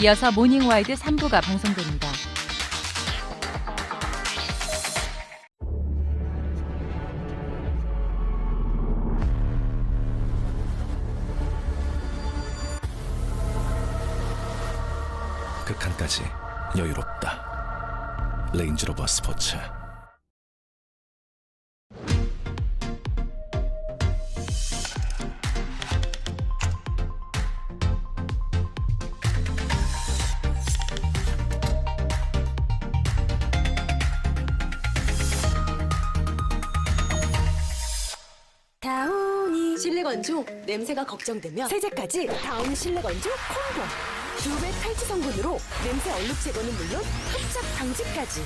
이어서 모닝와이드 3부가 방송됩니다. 극한까지 여유롭다. 레인지로버 스포츠. 다운이 실내 건조 냄새가 걱정되면 세제까지 다운이 실내 건조 콤보. 듀배 탈취 성분으로 냄새 얼룩 제거는 물론 흡착 방지까지.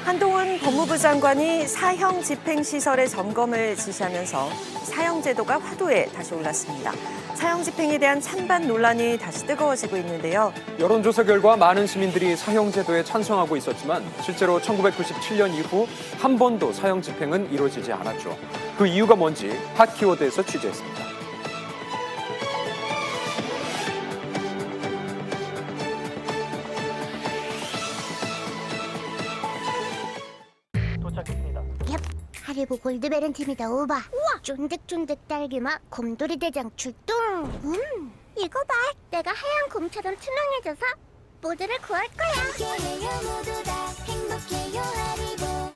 한동훈 법무부 장관이 사형 집행시설의 점검을 지시하면서 사형 제도가 화두에 다시 올랐습니다. 사형 집행에 대한 찬반 논란이 다시 뜨거워지고 있는데요. 여론조사 결과 많은 시민들이 사형 제도에 찬성하고 있었지만 실제로 1997년 이후 한 번도 사형 집행은 이루어지지 않았죠. 그 이유가 뭔지 핫 키워드에서 취재했습니다. 하리보 골드베른 팀이다 오바. 우와, 쫀득쫀득 딸기맛 곰돌이 대장 출동. 이거 봐, 내가 하얀 곰처럼 투명해져서 모두를 구할 거야. 함께해요 모두 다 행복해요 하리보.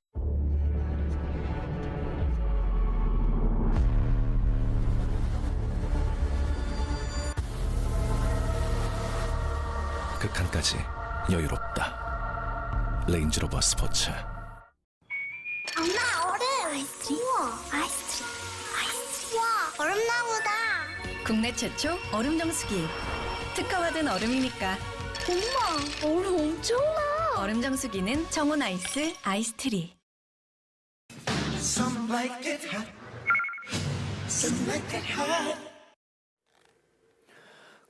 극한까지 여유롭다. 레인지로버 스포츠. 엄마 얼음. 아이스크림. 우와, 아이스크림. 아이스크림. 와, 얼음나무다. 국내 최초 얼음 정수기. 특허받은 얼음이니까. 엄마, 얼음 엄청나. 얼음 정수기는 청온 아이스 아이스트리.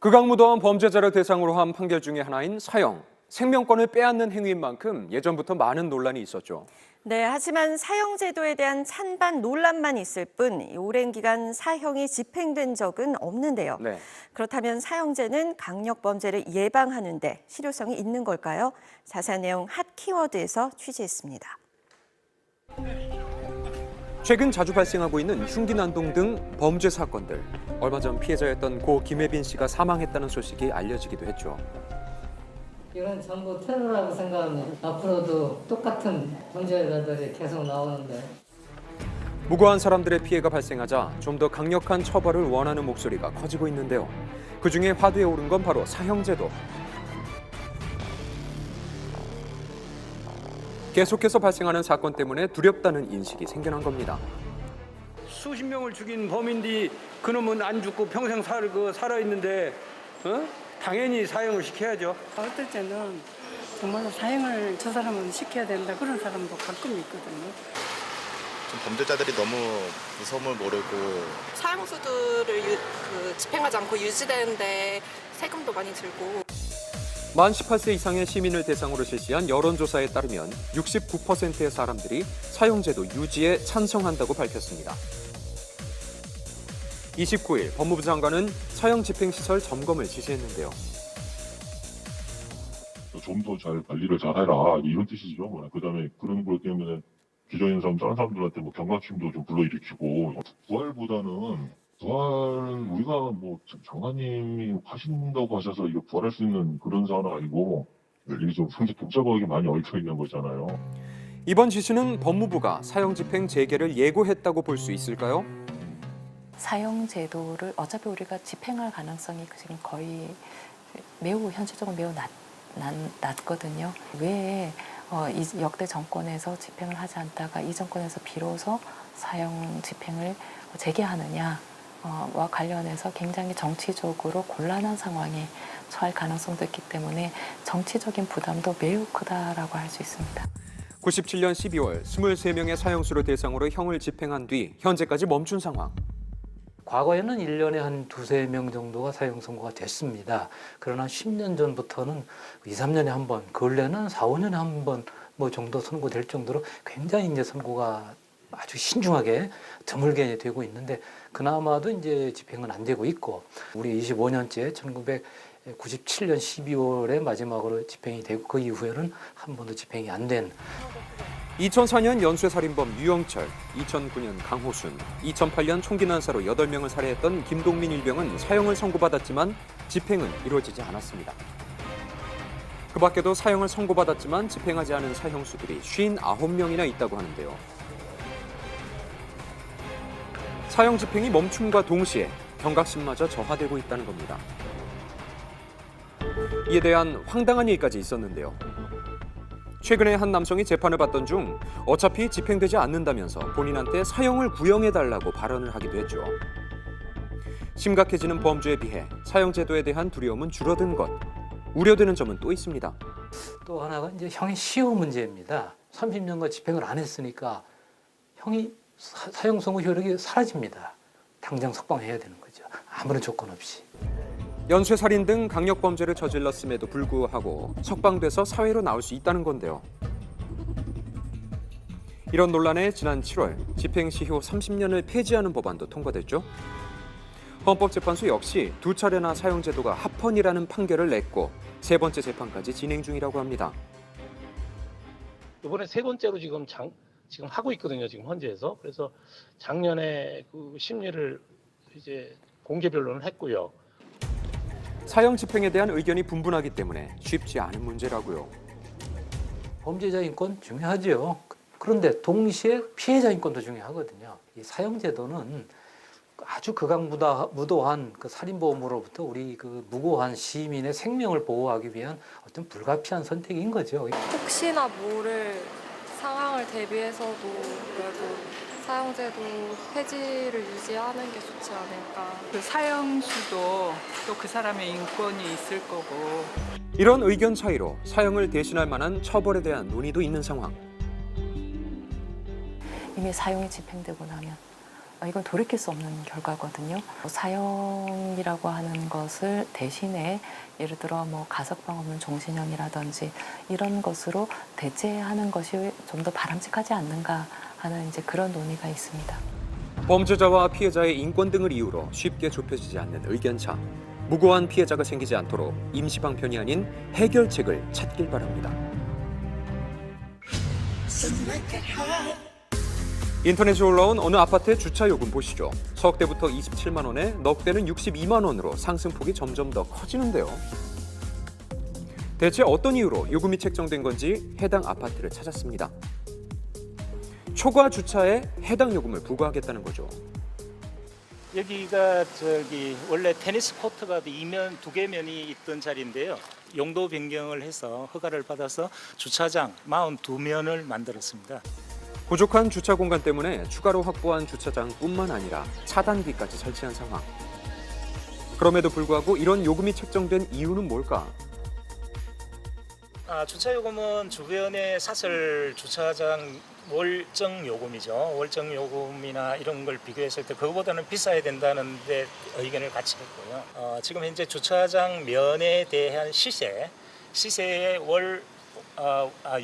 극악무도한 범죄자를 대상으로 한 판결 중에 하나인 사형. 생명권을 빼앗는 행위인 만큼 예전부터 많은 논란이 있었죠. 네, 하지만 사형 제도에 대한 찬반 논란만 있을 뿐 오랜 기간 사형이 집행된 적은 없는데요. 네. 그렇다면 사형제는 강력 범죄를 예방하는 데 실효성이 있는 걸까요? 자세한 내용 핫 키워드에서 취재했습니다. 최근 자주 발생하고 있는 흉기 난동 등 범죄 사건들. 얼마 전 피해자였던 고 김혜빈 씨가 사망했다는 소식이 알려지기도 했죠. 이건 전부 테러라고 생각합니다. 앞으로도 똑같은 범죄자들이 계속 나오는데. 무고한 사람들의 피해가 발생하자 좀 더 강력한 처벌을 원하는 목소리가 커지고 있는데요. 그중에 화두에 오른 건 바로 사형제도. 계속해서 발생하는 사건 때문에 두렵다는 인식이 생겨난 겁니다. 수십 명을 죽인 범인이 그놈은 안 죽고 평생 살아있는데 당연히 사형을 시켜야죠. 어떨 때는 정말로 사형을 저 사람은 시켜야 된다 그런 사람도 가끔 있거든요. 좀 범죄자들이 너무 무서움을 모르고 사형수들을 집행하지 않고 유지되는데 세금도 많이 들고. 만 18세 이상의 시민을 대상으로 실시한 여론조사에 따르면 69%의 사람들이 사형제도 유지에 찬성한다고 밝혔습니다. 29일 법무부 장관은 사형 집행시설 점검을 지시했는데요. 좀 더 잘 관리를 잘해라 이런 뜻이죠. 그다음에 그런 것 때문에 기존인 사람 다른 사람들한테 경각심도 좀 불러일으키고 부활보다는 부활은 우리가 장관님이 하신다고 하셔서 이거 부활할 수 있는 그런 사안은 아니고 이게 좀 상당히 복잡하게 많이 얽혀 있는 거잖아요. 이번 지시는 법무부가 사형 집행 재개를 예고했다고 볼 수 있을까요? 사형 제도를 어차피 우리가 집행할 가능성이 지금 거의 현실적으로 매우 낮거든요. 왜 이 역대 정권에서 집행을 하지 않다가 이 정권에서 비로소 사형 집행을 재개하느냐와 관련해서 굉장히 정치적으로 곤란한 상황에 처할 가능성도 있기 때문에 정치적인 부담도 매우 크다라고 할 수 있습니다. 97년 12월 23명의 사형수를 대상으로 형을 집행한 뒤 현재까지 멈춘 상황. 과거에는 1년에 한 2~3명 정도가 사형 선고가 됐습니다. 그러나 10년 전부터는 2~3년에 한 번, 근래는 4~5년에 한 번 뭐 정도 선고될 정도로 굉장히 이제 선고가 아주 신중하게 드물게 되고 있는데 그나마도 이제 집행은 안 되고 있고 우리 25년째 1997년 12월에 마지막으로 집행이 되고 그 이후에는 한 번도 집행이 안 된 2004년 연쇄살인범 유영철, 2009년 강호순, 2008년 총기 난사로 8명을 살해했던 김동민 일병은 사형을 선고받았지만 집행은 이루어지지 않았습니다. 그 밖에도 사형을 선고받았지만 집행하지 않은 사형수들이 59명이나 있다고 하는데요. 사형 집행이 멈춤과 동시에 경각심마저 저하되고 있다는 겁니다. 이에 대한 황당한 일까지 있었는데요. 최근에 한 남성이 재판을 받던 중 어차피 집행되지 않는다면서 본인한테 사형을 구형해달라고 발언을 하기도 했죠. 심각해지는 범죄에 비해 사형 제도에 대한 두려움은 줄어든 것. 우려되는 점은 또 있습니다. 또 하나가 이제 형의 시효 문제입니다. 30년간 집행을 안 했으니까 형이 사형 선고 효력이 사라집니다. 당장 석방해야 되는 거죠. 아무런 조건 없이. 연쇄살인 등 강력범죄를 저질렀음에도 불구하고 석방돼서 사회로 나올 수 있다는 건데요. 이런 논란에 지난 7월 집행시효 30년을 폐지하는 법안도 통과됐죠. 헌법재판소 역시 2차례나 사형제도가 합헌이라는 판결을 냈고 3번째 재판까지 진행 중이라고 합니다. 이번에 3번째로 지금 하고 있거든요. 지금 헌재에서. 그래서 작년에 그 심리를 이제 공개 변론을 했고요. 사형 집행에 대한 의견이 분분하기 때문에 쉽지 않은 문제라고요. 범죄자 인권 중요하죠. 그런데 동시에 피해자 인권도 중요하거든요. 이 사형제도는 아주 극악무도한 그 살인범으로부터 우리 그 무고한 시민의 생명을 보호하기 위한 어떤 불가피한 선택인 거죠. 혹시나 모를 상황을 대비해서도 그래도 사형제도 폐지를 유지하는 게 좋지 않을까. 그 사형수도 또 그 사람의 인권이 있을 거고. 이런 의견 차이로 사형을 대신할 만한 처벌에 대한 논의도 있는 상황. 이미 사형이 집행되고 나면 이건 돌이킬 수 없는 결과거든요. 사형이라고 하는 것을 대신에 예를 들어 뭐 가석방 없는 종신형이라든지 이런 것으로 대체하는 것이 좀 더 바람직하지 않는가 하는 이제 그런 논의가 있습니다. 범죄자와 피해자의 인권 등을 이유로 쉽게 좁혀지지 않는 의견차. 무고한 피해자가 생기지 않도록 임시방편이 아닌 해결책을 찾길 바랍니다. 인터넷에 올라온 어느 아파트의 주차 요금 보시죠. 석대부터 27만 원에 넉 대는 62만 원으로 상승폭이 점점 더 커지는데요. 대체 어떤 이유로 요금이 책정된 건지 해당 아파트를 찾았습니다. 초과 주차에 해당 요금을 부과하겠다는 거죠. 여기가 원래 테니스 코트가 2개 면이 있던 자리인데요. 용도 변경을 해서 허가를 받아서 주차장 42면을 만들었습니다. 부족한 주차 공간 때문에 추가로 확보한 주차장뿐만 아니라 차단기까지 설치한 상황. 그럼에도 불구하고 이런 요금이 책정된 이유는 뭘까? 주차 요금은 주변의 사설 주차장 월정 요금이죠. 월정 요금이나 이런 걸 비교했을 때 그거보다는 비싸야 된다는 데 의견을 같이 했고요. 지금 현재 주차장 면에 대한 시세의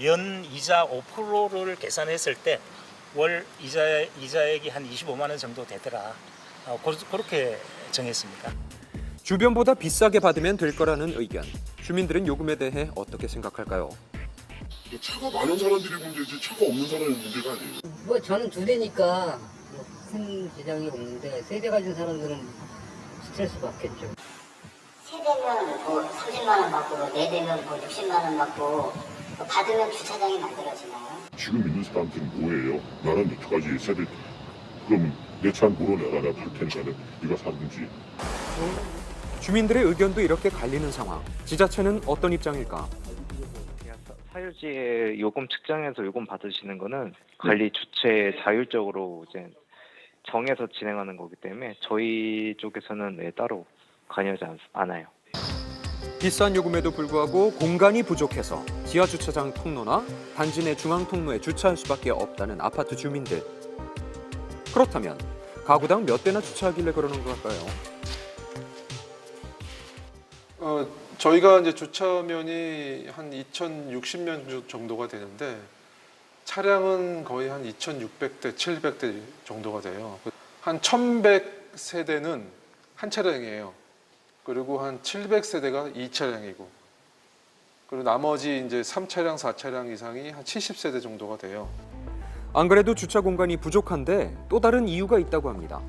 연 이자 5%를 계산했을 때 월 이자액이 한 25만 원 정도 되더라. 그렇게 정했습니다. 주변보다 비싸게 받으면 될 거라는 의견. 주민들은 요금에 대해 어떻게 생각할까요? 차가 많은 사람들이 문제지 차가 없는 사람이 문제가 아니에요. 뭐 저는 2대니까 큰 지장이 없는데 3대 가진 사람들은 스트레스 받겠죠. 3대면 뭐 30만 원 받고 4대면 뭐 60만 원 받고 받으면 주차장이 만들어지나요? 지금 있는 사람들은 뭐예요? 나는 여태까지 세대 그럼 내 차는 물어내가 내가 팔 테니까 네가 사든지. 주민들의 의견도 이렇게 갈리는 상황. 지자체는 어떤 입장일까? 사유지의 요금 측정해서 요금 받으시는 거는 관리 주체 자율적으로 이제 정해서 진행하는 거기 때문에 저희 쪽에서는 따로 관여하지 않아요. 비싼 요금에도 불구하고 공간이 부족해서 지하 주차장 통로나 단지 내 중앙 통로에 주차할 수밖에 없다는 아파트 주민들. 그렇다면 가구당 몇 대나 주차하길래 그러는 걸까요? 저희가 이제 주차면이 한 2,060면 정도가 되는데 차량은 거의 한 2,600대, 700대 정도가 돼요. 한 1,100세대는 한 차량이에요. 그리고 한 700세대가 2차량이고, 그리고 나머지 이제 3차량, 4차량 이상이 한 70세대 정도가 돼요. 안 그래도 주차 공간이 부족한데 또 다른 이유가 있다고 합니다.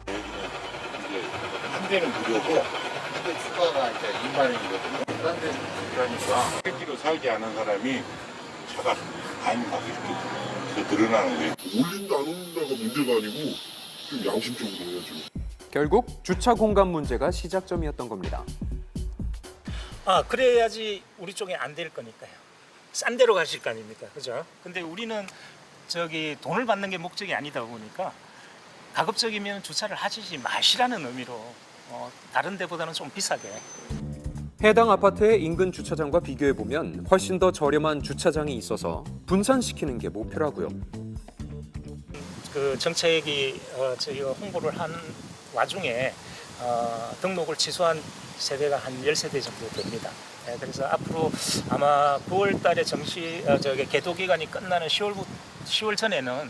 한 대는 무료고 한 대 추가가 이제 2만 원이거든요. 다른 데는 무료니까 택지로 살지 않은 사람이 차가 많이 막 이렇게 더 늘어나는 거예요. 올린다 안 올린다가 문제가 아니고 좀 양심적으로 해야죠. 결국 주차 공간 문제가 시작점이었던 겁니다. 그래야지 우리 쪽에 안 될 거니까요. 싼 데로 가실 거 아닙니까? 그죠? 근데 우리는 돈을 받는 게 목적이 아니다 보니까 가급적이면 주차를 하시지 마시라는 의미로 다른 데보다는 좀 비싸게. 해당 아파트의 인근 주차장과 비교해보면 훨씬 더 저렴한 주차장이 있어서 분산시키는 게 목표라고요. 그 정책이 저희가 홍보를 한 와중에 등록을 취소한 세대가 한 10세대 정도 됩니다. 그래서 앞으로 아마 9월 달에 개도 기간이 끝나는 10월 전에는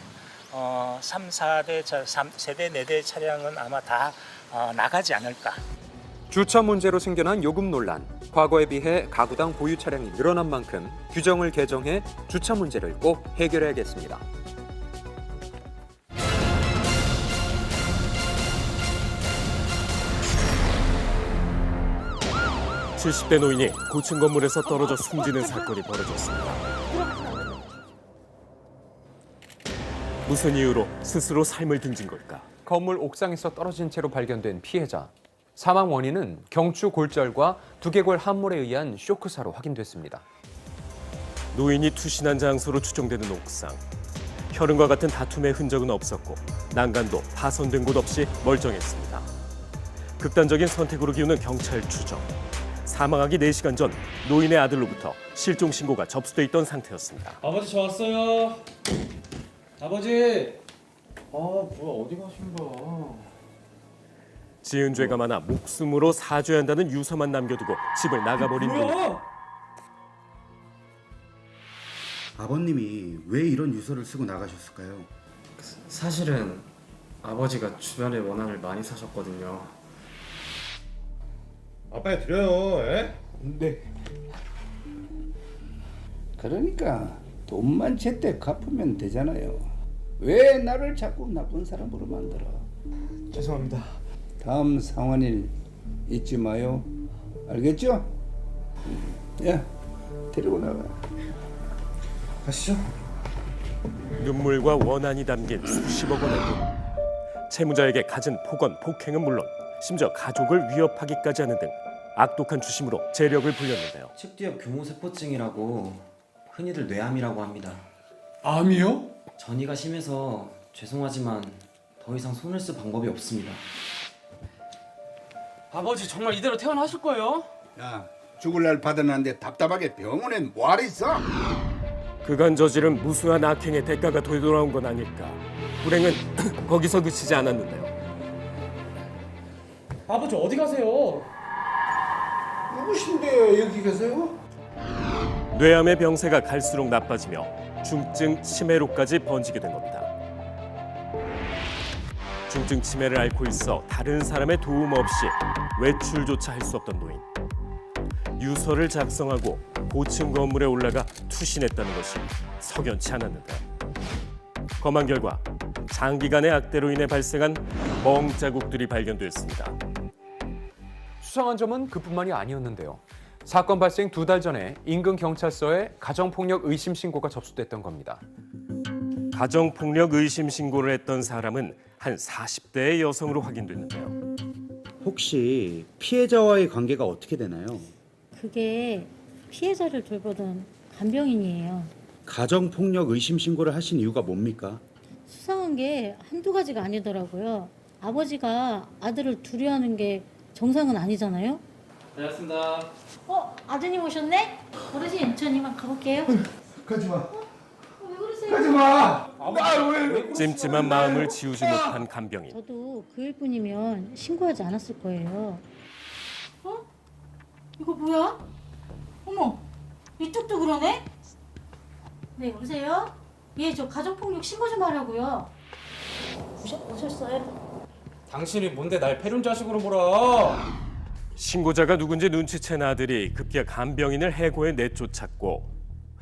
3, 4대, 3세대, 4대 차량은 아마 다 나가지 않을까. 주차 문제로 생겨난 요금 논란. 과거에 비해 가구당 보유 차량이 늘어난 만큼 규정을 개정해 주차 문제를 꼭 해결해야겠습니다. 70대 노인이 고층 건물에서 떨어져 숨지는 사건이 벌어졌습니다. 무슨 이유로 스스로 삶을 등진 걸까? 건물 옥상에서 떨어진 채로 발견된 피해자. 사망 원인은 경추 골절과 두개골 함몰에 의한 쇼크사로 확인됐습니다. 노인이 투신한 장소로 추정되는 옥상. 혈흔과 같은 다툼의 흔적은 없었고 난간도 파손된 곳 없이 멀쩡했습니다. 극단적인 선택으로 기우는 경찰 추정. 사망하기 4시간 전 노인의 아들로부터 실종 신고가 접수돼 있던 상태였습니다. 아버지 저 왔어요. 아버지. 뭐야 어디 가신 거야? 지은 죄가 많아 목숨으로 사죄해야 한다는 유서만 남겨두고 집을 나가버린 노인. 아버님이 왜 이런 유서를 쓰고 나가셨을까요? 사실은 아버지가 주변에 원한을 많이 사셨거든요. 아빠에 드려요. 에? 네. 그러니까 돈만 제때 갚으면 되잖아요. 왜 나를 자꾸 나쁜 사람으로 만들어? 죄송합니다. 다음 상환일 잊지 마요. 알겠죠? 야, 데리고 나가. 가시죠. 눈물과 원한이 담긴 수십억 원의 돈. 채무자에게 갖은 폭언, 폭행은 물론 심지어 가족을 위협하기까지 하는 등 악독한 주심으로 재력을 불렸는데요. 측뒤엽 교무세포증이라고 흔히들 뇌암이라고 합니다. 암이요? 전이가 심해서 죄송하지만 더 이상 손을 쓸 방법이 없습니다. 아버지 정말 이대로 퇴원하실 거예요? 야, 죽을 날 받아놨는데 답답하게 병원엔 뭐하러 있어? 그간 저지른 무수한 악행의 대가가 되돌아온 건 아닐까. 불행은 거기서 그치지 않았는데요. 아버지 어디 가세요? 누구신데 여기 계세요? 뇌암의 병세가 갈수록 나빠지며 중증 치매로까지 번지게 된 겁니다. 중증 치매를 앓고 있어 다른 사람의 도움 없이 외출조차 할 수 없던 노인. 유서를 작성하고 고층 건물에 올라가 투신했다는 것이 석연치 않았는데요. 검안 결과 장기간의 악대로 인해 발생한 멍 자국들이 발견됐습니다. 수상한 점은 그뿐만이 아니었는데요. 사건 발생 2달 전에 인근 경찰서에 가정폭력 의심 신고가 접수됐던 겁니다. 가정폭력 의심 신고를 했던 사람은 한 40대의 여성으로 확인됐는데요. 혹시 피해자와의 관계가 어떻게 되나요? 그게 피해자를 돌보던 간병인이에요. 가정폭력 의심 신고를 하신 이유가 뭡니까? 수상한 게 한두 가지가 아니더라고요. 아버지가 아들을 두려워하는 게 정상은 아니잖아요. 다녀왔습니다. 아드님 오셨네? 어르신 전 이만 가볼게요. 가지 마. 왜 그러세요? 가지 마. 왜? 찜찜한 마음을 지우지 못한 간병인. 저도 그 일뿐이면 신고하지 않았을 거예요. 이거 뭐야? 어머, 이쪽도 그러네? 네, 여보세요? 예, 저 가정폭력 신고 좀 하려고요. 오셨어요? 당신이 뭔데 날 패륜자식으로 몰아? 신고자가 누군지 눈치챈 아들이 급기야 간병인을 해고해 내쫓았고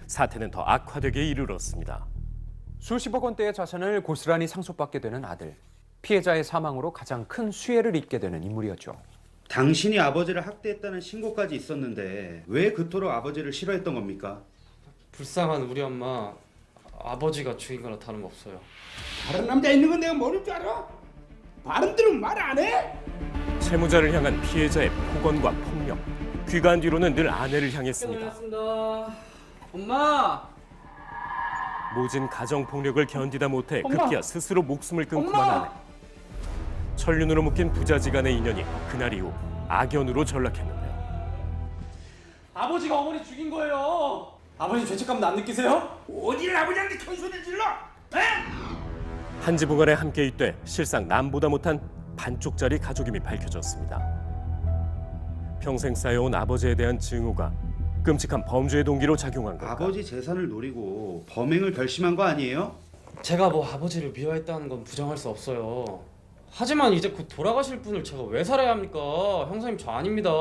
사태는 더 악화되게 이르렀습니다. 수십억 원대의 자산을 고스란히 상속받게 되는 아들. 피해자의 사망으로 가장 큰 수혜를 입게 되는 인물이었죠. 당신이 아버지를 학대했다는 신고까지 있었는데 왜 그토록 아버지를 싫어했던 겁니까? 불쌍한 우리 엄마 아버지가 죽인 거나 다름없어요. 다른 남자 있는 건 내가 모를 줄 알아? 바른대로 말 안 해? 채무자를 향한 피해자의 폭언과 폭력. 귀가한 뒤로는 늘 아내를 향했습니다. 엄마! 모진 가정폭력을 견디다 못해 엄마! 급기야 스스로 목숨을 끊고만 엄마! 아내. 천륜으로 묶인 부자지간의 인연이 그날 이후 악연으로 전락했는데요. 아버지가 어머니 죽인 거예요. 아버지 죄책감 안 느끼세요? 어딜 아버지한테 큰 소리 질러? 에? 한 지붕 아래 함께 있되 실상 남보다 못한 반쪽짜리 가족임이 밝혀졌습니다. 평생 쌓여온 아버지에 대한 증오가 끔찍한 범죄의 동기로 작용한 걸까? 아버지 재산을 노리고 범행을 결심한 거 아니에요? 제가 뭐 아버지를 미워했다는 건 부정할 수 없어요. 하지만 이제 곧 돌아가실 분을 제가 왜 살아야 합니까? 형사님 저 아닙니다.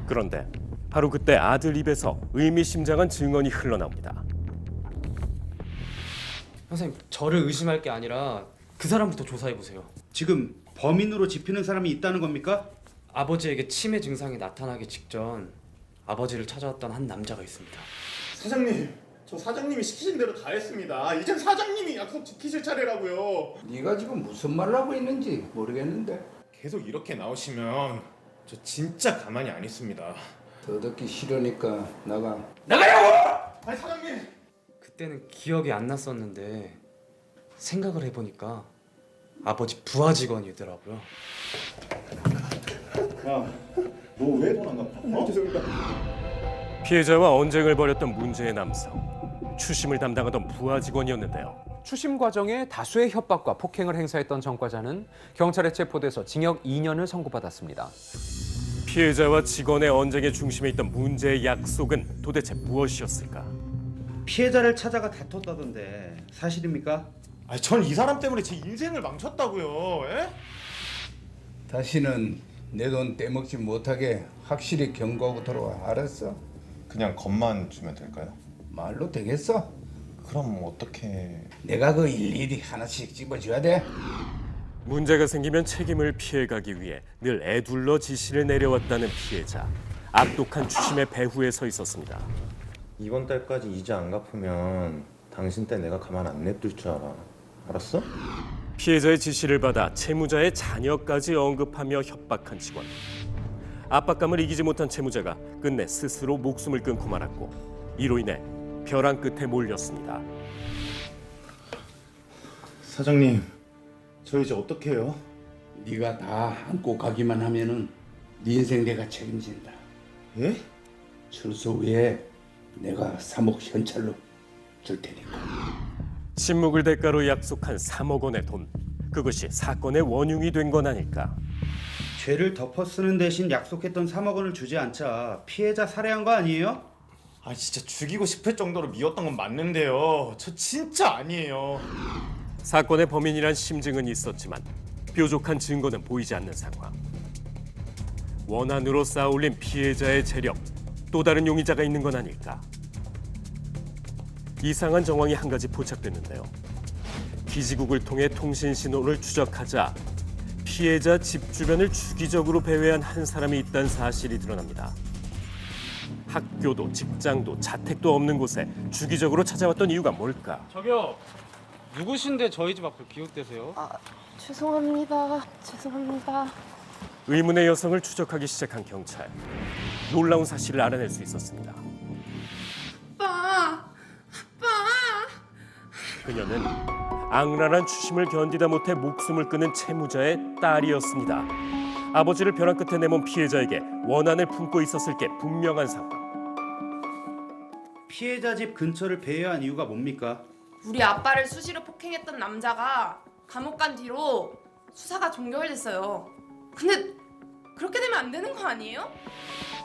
그런데 바로 그때 아들 입에서 의미심장한 증언이 흘러나옵니다. 형사님 저를 의심할 게 아니라 그 사람부터 조사해 보세요. 지금 범인으로 집히는 사람이 있다는 겁니까? 아버지에게 치매 증상이 나타나기 직전 아버지를 찾아왔던 한 남자가 있습니다. 사장님, 저 사장님이 시키신 대로 다 했습니다. 이젠 사장님이 약속 지키실 차례라고요. 네가 지금 무슨 말을 하고 있는지 모르겠는데 계속 이렇게 나오시면 저 진짜 가만히 안 있습니다. 더 듣기 싫으니까 나가. 나가라고! 아니 사장님! 그때는 기억이 안 났었는데 생각을 해보니까 아버지 부하 직원이더라고요. 야, 너 왜 돈 안 갚아? 죄송합니다. 피해자와 언쟁을 벌였던 문제의 남성. 추심을 담당하던 부하 직원이었는데요. 추심 과정에 다수의 협박과 폭행을 행사했던 전과자는 경찰에 체포돼서 징역 2년을 선고받았습니다. 피해자와 직원의 언쟁의 중심에 있던 문제의 약속은 도대체 무엇이었을까? 피해자를 찾아가 다퉜다던데 사실입니까? 아니 전 이 사람 때문에 제 인생을 망쳤다고요. 에? 다시는 내 돈 떼먹지 못하게 확실히 경고하고 돌아와. 알았어? 그냥 겁만 주면 될까요? 말로 되겠어? 그럼 어떻게? 내가 그 일일이 하나씩 집어줘야 돼. 문제가 생기면 책임을 피해가기 위해 늘 애둘러 지시를 내려왔다는 피해자. 악독한 추심의 배후에 서 있었습니다. 이번 달까지 이자 안 갚으면 당신 때 내가 가만 안 냅둘 줄 알아. 알았어? 피해자의 지시를 받아 채무자의 자녀까지 언급하며 협박한 직원. 압박감을 이기지 못한 채무자가 끝내 스스로 목숨을 끊고 말았고 이로 인해 벼랑 끝에 몰렸습니다. 사장님, 저 이제 어떻게 해요? 네가 다 안고 가기만 하면은 네 인생 내가 책임진다. 예? 출소 후에 내가 3억 현찰로 줄 테니까. 침묵을 대가로 약속한 3억 원의 돈. 그것이 사건의 원흉이 된 건 아닐까? 죄를 덮어쓰는 대신 약속했던 3억 원을 주지 않자 피해자 살해한 거 아니에요? 아 진짜 죽이고 싶을 정도로 미웠던 건 맞는데요. 저 진짜 아니에요. 사건의 범인이란 심증은 있었지만 뾰족한 증거는 보이지 않는 상황. 원한으로 쌓아올린 피해자의 재력, 또 다른 용의자가 있는 건 아닐까? 이상한 정황이 한 가지 포착됐는데요. 기지국을 통해 통신 신호를 추적하자 피해자 집 주변을 주기적으로 배회한 한 사람이 있다는 사실이 드러납니다. 학교도 직장도 자택도 없는 곳에 주기적으로 찾아왔던 이유가 뭘까? 저기요. 누구신데 저희 집 앞을 기웃대세요? 죄송합니다. 죄송합니다. 의문의 여성을 추적하기 시작한 경찰. 놀라운 사실을 알아낼 수 있었습니다. 아빠! 그녀는 악랄한 추심을 견디다 못해 목숨을 끊은 채무자의 딸이었습니다. 아버지를 벼랑 끝에 내몬 피해자에게 원한을 품고 있었을 게 분명한 상황. 피해자 집 근처를 배회한 이유가 뭡니까? 우리 아빠를 수시로 폭행했던 남자가 감옥 간 뒤로 수사가 종결됐어요. 근데 그렇게 되면 안 되는 거 아니에요?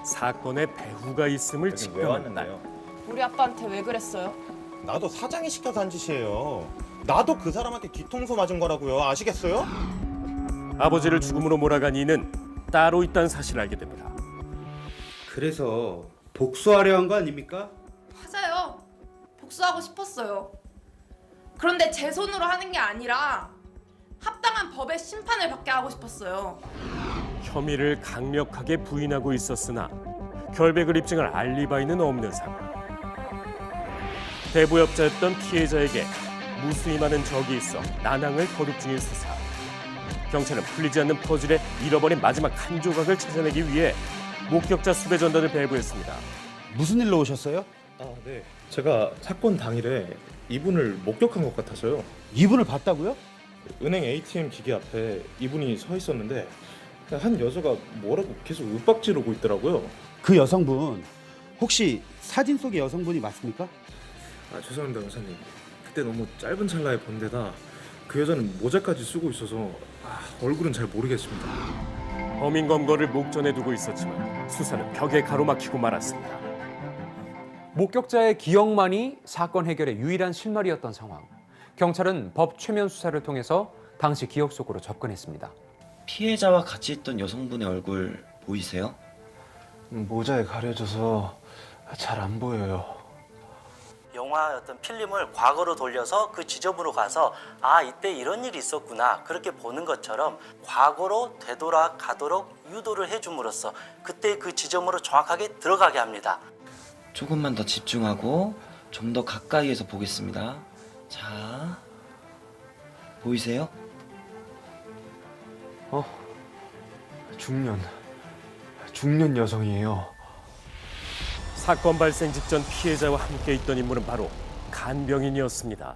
사건에 배후가 있음을 왜 직감했다. 왔는데요? 우리 아빠한테 왜 그랬어요? 나도 사장이 시켜서 한 짓이에요. 나도 그 사람한테 뒤통수 맞은 거라고요. 아시겠어요? 아버지를 죽음으로 몰아간 이는 따로 있다는 사실을 알게 됩니다. 그래서 복수하려 한 거 아닙니까? 맞아요. 복수하고 싶었어요. 그런데 제 손으로 하는 게 아니라 합당한 법의 심판을 받게 하고 싶었어요. 혐의를 강력하게 부인하고 있었으나 결백을 입증할 알리바이는 없는 상황. 대부업자였던 피해자에게 무수히 많은 적이 있어 난항을 거듭 중인 수사. 경찰은 풀리지 않는 퍼즐의 잃어버린 마지막 한 조각을 찾아내기 위해 목격자 수배 전단을 배부했습니다. 무슨 일로 오셨어요? 네. 제가 사건 당일에 이분을 목격한 것 같아서요. 이분을 봤다고요? 은행 ATM 기계 앞에 이분이 서 있었는데 한 여자가 뭐라고 계속 윽박지르고 있더라고요. 그 여성분 혹시 사진 속의 여성분이 맞습니까? 죄송합니다, 여사님. 그때 너무 짧은 찰나에 본 데다 그 여자는 모자까지 쓰고 있어서 얼굴은 잘 모르겠습니다. 범인 검거를 목전에 두고 있었지만 수사는 벽에 가로막히고 말았습니다. 목격자의 기억만이 사건 해결의 유일한 실마리였던 상황. 경찰은 법 최면 수사를 통해서 당시 기억 속으로 접근했습니다. 피해자와 같이 있던 여성분의 얼굴 보이세요? 모자에 가려져서 잘 안 보여요. 영화 어떤 필름을 과거로 돌려서 그 지점으로 가서 아 이때 이런 일이 있었구나 그렇게 보는 것처럼 과거로 되돌아가도록 유도를 해줌으로써 그때 그 지점으로 정확하게 들어가게 합니다. 조금만 더 집중하고 좀 더 가까이에서 보겠습니다. 자, 보이세요? 중년 여성이에요. 사건 발생 직전 피해자와 함께 있던 인물은 바로 간병인이었습니다.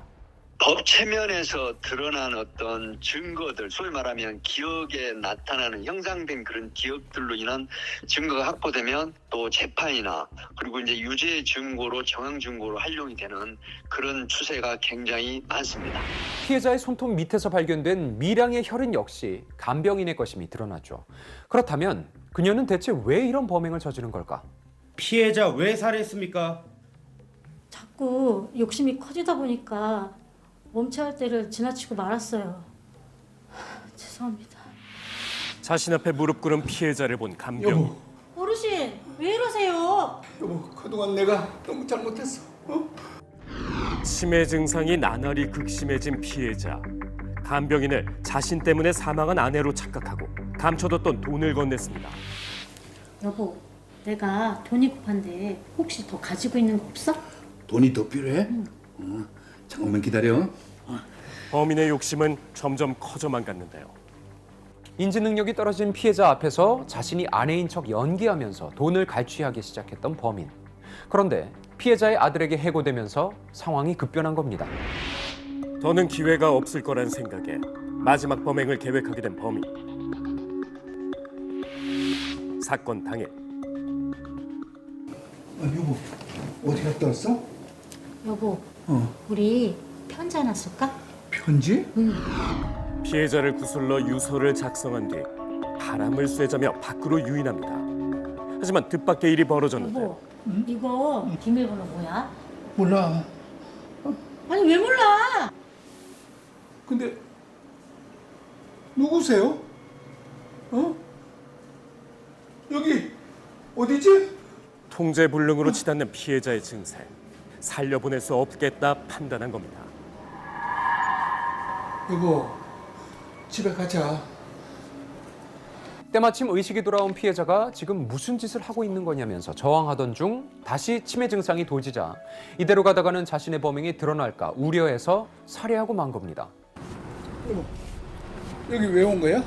법 체면에서 드러난 어떤 증거들, 소위 말하면 기억에 나타나는 형상된 그런 기억들로 인한 증거가 확보되면 또 재판이나 그리고 이제 유죄 증거로 정황 증거로 활용이 되는 그런 추세가 굉장히 많습니다. 피해자의 손톱 밑에서 발견된 미량의 혈흔 역시 간병인의 것임이 드러났죠. 그렇다면 그녀는 대체 왜 이런 범행을 저지른 걸까? 피해자 왜 살해했습니까? 자꾸 욕심이 커지다 보니까 멈춰야 할 때를 지나치고 말았어요. 죄송합니다. 자신 앞에 무릎 꿇은 피해자를 본 간병인. 어르신 왜 이러세요? 여보, 그동안 내가 너무 잘못했어. 치매 증상이 나날이 극심해진 피해자. 간병인을 자신 때문에 사망한 아내로 착각하고 감춰뒀던 돈을 건넸습니다. 여보, 내가 돈이 급한데 혹시 더 가지고 있는 거 없어? 돈이 더 필요해? 잠깐만 기다려. 범인의 욕심은 점점 커져만 갔는데요. 인지 능력이 떨어진 피해자 앞에서 자신이 아내인 척 연기하면서 돈을 갈취하기 시작했던 범인. 그런데 피해자의 아들에게 해고되면서 상황이 급변한 겁니다. 더는 기회가 없을 거란 생각에 마지막 범행을 계획하게 된 범인. 사건 당일. 여보, 어디 갔다 왔어? 여보, 우리 편지 하나 쓸까? 편지? 응. 피해자를 구슬러 유서를 작성한 뒤 바람을 쐬자며 밖으로 유인합니다. 하지만 뜻밖의 일이 벌어졌는데. 여보, 이거 비밀번호 뭐야? 몰라. 아니 왜 몰라? 근데 누구세요? 여기 어디지? 통제불능으로 치닫는 피해자의 증세. 살려보낼 수 없겠다 판단한 겁니다. 여보, 집에 가자. 때마침 의식이 돌아온 피해자가 지금 무슨 짓을 하고 있는 거냐면서 저항하던 중 다시 치매 증상이 도지자 이대로 가다가는 자신의 범행이 드러날까 우려해서 살해하고 만 겁니다. 여기 왜 온 거야?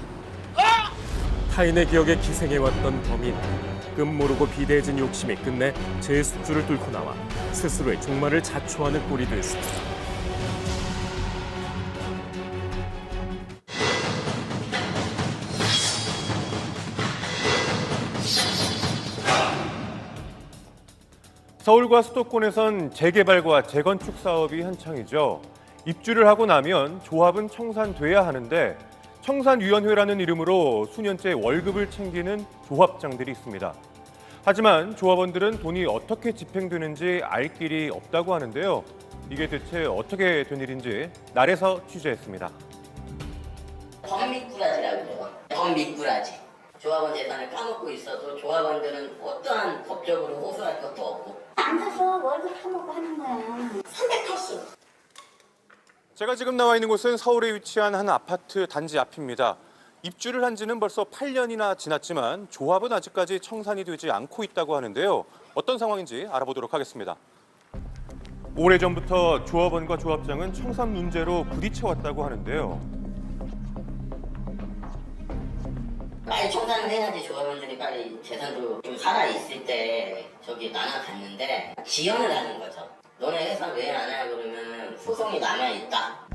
타인의 기억에 기생해왔던 범인. 끝모르고 비대해진 욕심이 끝내 제 숙주를 뚫고 나와 스스로의 종말을 자초하는 꼴이 됐습니다. 서울과 수도권에선 재개발과 재건축 사업이 한창이죠. 입주를 하고 나면 조합은 청산돼야 하는데 청산위원회라는 이름으로 수년째 월급을 챙기는 조합장들이 있습니다. 하지만 조합원들은 돈이 어떻게 집행되는지 알 길이 없다고 하는데요. 이게 대체 어떻게 된 일인지 날에서 취재했습니다. 헛미꾸라지라고 그래요. 헛미꾸라지. 조합원 재산을 까먹고 있어도 조합원들은 어떠한 법적으로 호소할 것도 없고. 앉아서 월급 타먹고 하는 거야. 380. 제가 지금 나와 있는 곳은 서울에 위치한 한 아파트 단지 앞입니다. 입주를 한 지는 벌써 8년이나 지났지만 조합은 아직까지 청산이 되지 않고 있다고 하는데요. 어떤 상황인지 알아보도록 하겠습니다. 오래전부터 조합원과 조합장은 청산 문제로 부딪혀왔다고 하는데요. 빨리 청산을 해야지 조합원들이 빨리 재산도 좀 살아있을 때 저기 나눠갔는데 지연을 하는 거죠. 너네 회사 왜 안 하냐 그러면 소송이 남아있다.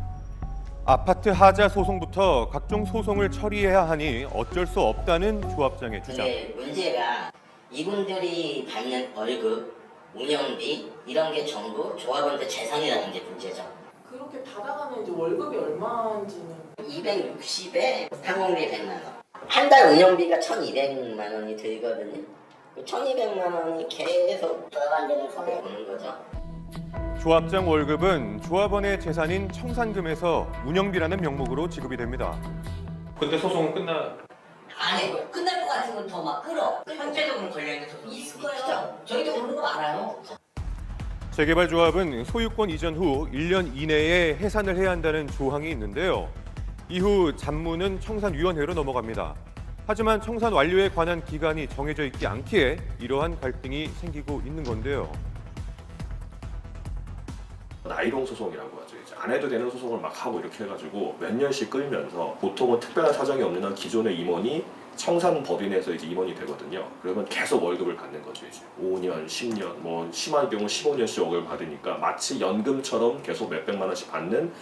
아파트 하자 소송부터 각종 소송을 처리해야 하니 어쩔 수 없다는 조합장의 주장. 근데 문제가 이분들이 받는 월급, 운영비 이런 게 전부 조합원들 재산이라는 게 문제죠. 그렇게 받아가는 이제 월급이 얼마인지는 260에 항공비 100만 원. 한 달 운영비가 1,200만 원이 들거든요. 1,200만 원이 계속 조합원들은 손해 보는 거죠. 조합장 월급은 조합원의 재산인 청산금에서 운영비라는 명목으로 지급이 됩니다. 근데 소송은 아니 끝날 것 같으면 더 막 끌어. 현재적으로 걸려있는 소송이 있을 거예요. 저희도 모르는 거 알아요. 재개발조합은 소유권 이전 후 1년 이내에 해산을 해야 한다는 조항이 있는데요. 이후 잡무는 청산위원회로 넘어갑니다. 하지만 청산 완료에 관한 기간이 정해져 있지 않기에 이러한 갈등이 생기고 있는 건데요. 나이롱 소송이라고 하죠. 이제 안 해도 되는 소송을 막 하고 이렇게 해가지고 몇 년씩 끌면서 보통은 특별한 사정이 없는 한 기존의 임원이 청산 법인에서 이제 임원이 되거든요. 그러면 계속 월급을 받는 거죠. 이제 5년, 10년, 뭐 심한 경우 15년씩 월급을 받으니까 마치 연금처럼 계속 몇백만 원씩 받는.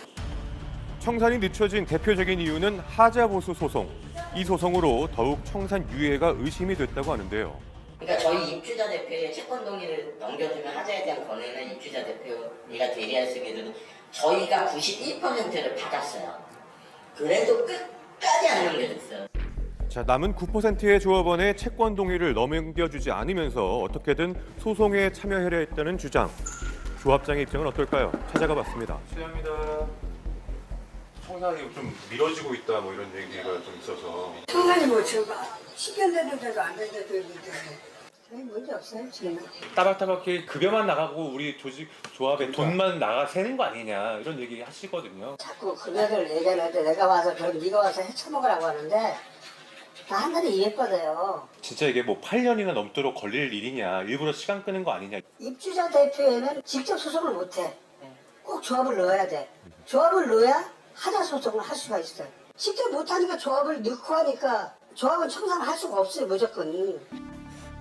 청산이 늦춰진 대표적인 이유는 하자보수 소송. 이 소송으로 더욱 청산 유예가 의심이 됐다고 하는데요. 그러니까 저희 입주자 대표의 채권 동의를 넘겨주면 하자에 대한 권한은 입주자 대표가 대리할 수 있는 저희가 91%를 받았어요. 그래도 끝까지 안 넘겨줬어요. 자, 남은 9%의 조합원의 채권 동의를 넘겨주지 않으면서 어떻게든 소송에 참여하려 했다는 주장. 조합장의 입장은 어떨까요? 찾아가 봤습니다. 실례합니다. 청산이 좀 미뤄지고 있다 뭐 이런 얘기가 좀 있어서. 청산이 뭐 지금 10년 됐는데도 안 된다도 했는데 저희 문제 없어요 지금. 따박따박 급여만 나가고 우리 조합에 돈만 나가 새는 거 아니냐 이런 얘기 하시거든요. 자꾸 금액을 얘기하는데 내가 와서 그럼 네가 와서 헤쳐먹으라고 하는데 나 한 달에 200 받아요. 진짜 이게 뭐 8년이나 넘도록 걸릴 일이냐 일부러 시간 끄는 거 아니냐. 입주자 대표에는 직접 소송을 못해. 꼭 조합을 넣어야 돼. 조합을 넣어야 하자 소송을 할 수가 있어요. 직접 못하니까 조합을 넣고 하니까 조합은 청산을 할 수가 없어요 무조건.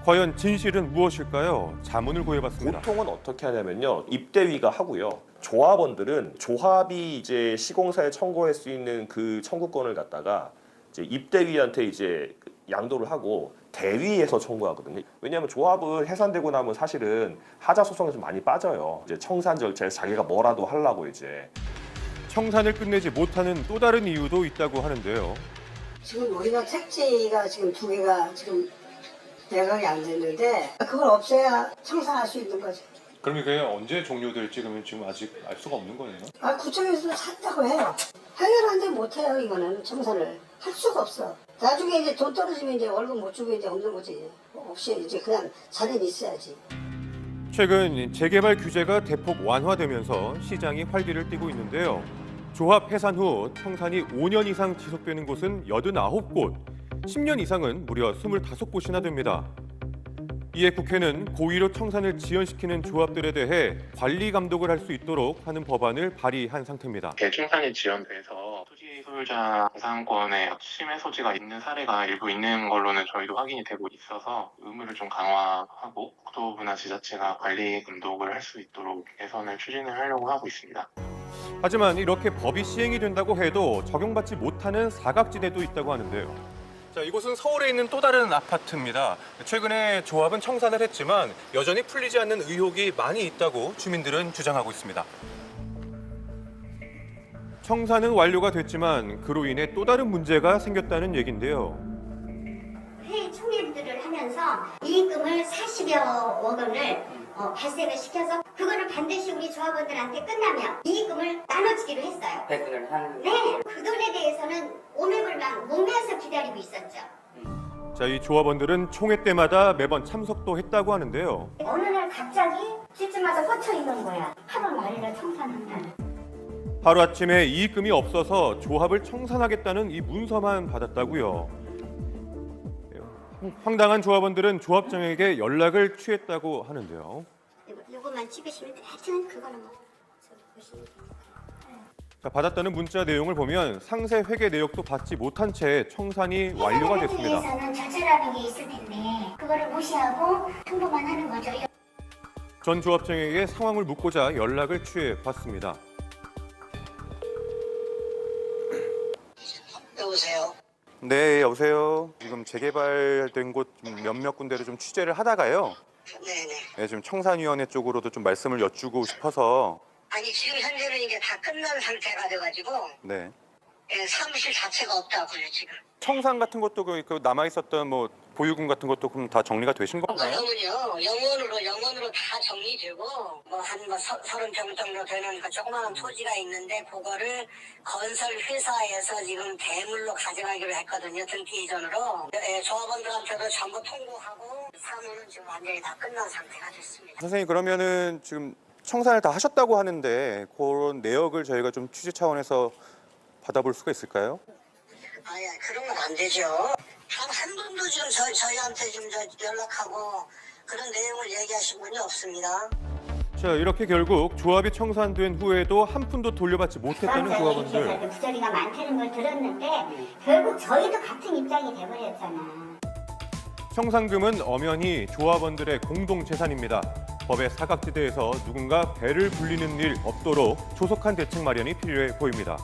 과연 진실은 무엇일까요? 자문을 구해봤습니다. 보통은 어떻게 하냐면요. 입대위가 하고요. 조합원들은 조합이 이제 시공사에 청구할 수 있는 그 청구권을 갖다가 이제 입대위한테 이제 양도를 하고 대위에서 청구하거든요. 왜냐하면 조합을 해산되고 나면 사실은 하자 소송에서 많이 빠져요. 이제 청산 절차에서 자기가 뭐라도 하려고 이제. 청산을 끝내지 못하는 또 다른 이유도 있다고 하는데요. 지금 우리가 택지가 지금 2개가 지금 매각이 안 됐는데 그걸 없애야 청산할 수 있는 거죠. 그럼 이게 언제 종료될지 그러면 지금 아직 알 수가 없는 거예요? 아 구청에서도 산다고 해요. 해결하는데 못해요. 이거는 청산을 할 수가 없어. 나중에 이제 돈 떨어지면 이제 월급 못 주고 이제 없는 거지. 없이 이제 그냥 자리는 있어야지. 최근 재개발 규제가 대폭 완화되면서 시장이 활기를 띠고 있는데요. 조합 해산 후 청산이 5년 이상 지속되는 곳은 89곳, 10년 이상은 무려 25곳이나 됩니다. 이에 국회는 고의로 청산을 지연시키는 조합들에 대해 관리 감독을 할 수 있도록 하는 법안을 발의한 상태입니다. 대청산이 지연돼서 토지 소유자 방상권에 침해 소지가 있는 사례가 일부 있는 걸로는 저희도 확인이 되고 있어서 의무를 좀 강화하고 국토부나 지자체가 관리 감독을 할 수 있도록 개선을 추진을 하려고 하고 있습니다. 하지만 이렇게 법이 시행이 된다고 해도 적용받지 못하는 사각지대도 있다고 하는데요. 자, 이곳은 서울에 있는 또 다른 아파트입니다. 최근에 조합은 청산을 했지만 여전히 풀리지 않는 의혹이 많이 있다고 주민들은 주장하고 있습니다. 청산은 완료가 됐지만 그로 인해 또 다른 문제가 생겼다는 얘긴데요. 회의 총회들을 하면서 이익금을 40여 억 원을 발생을 시켜서 그거를 반드시 우리 조합원들한테 끝나면 이익금을 나눠주기로 했어요. 배분을 하는. 네, 그 돈에 대해서는 오매불망 목매어서 기다리고 있었죠. 자, 이 조합원들은 총회 때마다 매번 참석도 했다고 하는데요. 어느 날 갑자기 집집마다 꽂혀 있는 거야. 8월 말일에 청산한다는. 하루아침에 이익금이 없어서 조합을 청산하겠다는 이 문서만 받았다고요. 황당한 조합원들은 조합장에게 연락을 취했다고 하는데요. 요것만 찍으시면 돼. 하여튼 그거는 뭐 저기 보시면 돼요. 자, 받았다는 문자 내용을 보면 상세 회계 내역도 받지 못한 채 청산이 완료가 됐습니다. 회사는 절차라는 게 있을 텐데 그거를 무시하고 통보만 하는 거죠. 전 조합장에게 상황을 묻고자 연락을 취해봤습니다. 여보세요. 네, 여보세요. 지금 재개발된 곳 몇몇 군데를 좀 취재를 하다가요. 네네. 네, 지금 청산위원회 쪽으로도 좀 말씀을 여쭈고 싶어서. 아니 지금 현재는 이게 다 끝난 상태가 돼가지고 네. 예, 사무실 자체가 없다고요 지금. 청산 같은 것도 그 남아 있었던 뭐 보유금 같은 것도 그럼 다 정리가 되신 건가요? 그러면요 영원으로 다 정리되고 뭐 한 30평 정도 되는 그 조그마한 토지가 있는데 그거를 건설 회사에서 지금 대물로 가져가기로 했거든요. 등기 이전으로. 예, 조합원들한테도 전부 통보하고 사무는 지금 완전히 다 끝난 상태가 됐습니다. 선생님, 그러면은 지금 청산을 다 하셨다고 하는데 그런 내역을 저희가 좀 취재 차원에서 받아볼 수가 있을까요? 아예 그런 건 안 되죠. 한 분도 지금 저희한테 지금 연락하고 그런 내용을 얘기하신 분이 없습니다. 자, 이렇게 결국 조합이 청산된 후에도 한 푼도 돌려받지 못했다는 조합원들. 부조리가 많다는 걸 들었는데 결국 저희도 같은 입장이 돼버렸잖아. 청산금은 엄연히 조합원들의 공동 재산입니다. 법의 사각지대에서 누군가 배를 불리는 일 없도록 조속한 대책 마련이 필요해 보입니다.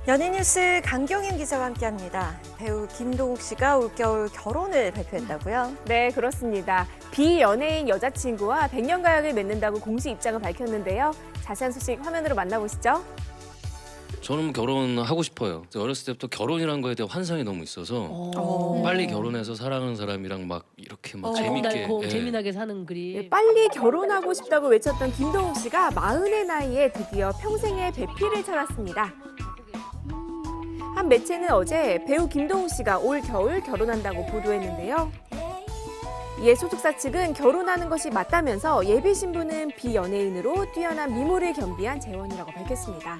연예뉴스 강경임 기자와 함께합니다. 배우 김동욱 씨가 올겨울 결혼을 발표했다고요? 네, 그렇습니다. 비연예인 여자친구와 100년 가약을 맺는다고 공식 입장을 밝혔는데요. 자세한 소식 화면으로 만나보시죠. 저는 결혼하고 싶어요. 어렸을 때부터 결혼이라는 거에 대한 환상이 너무 있어서 빨리 결혼해서 사랑하는 사람이랑 막 이렇게 막 재밌게 재미나게 사는 그림. 네, 빨리 결혼하고 싶다고 외쳤던 김동욱 씨가 40의 나이에 드디어 평생의 배필을 찾았습니다. 한 매체는 어제 배우 김동욱 씨가 올 겨울 결혼한다고 보도했는데요. 이에 소속사 측은 결혼하는 것이 맞다면서 예비 신부는 비연예인으로 뛰어난 미모를 겸비한 재원이라고 밝혔습니다.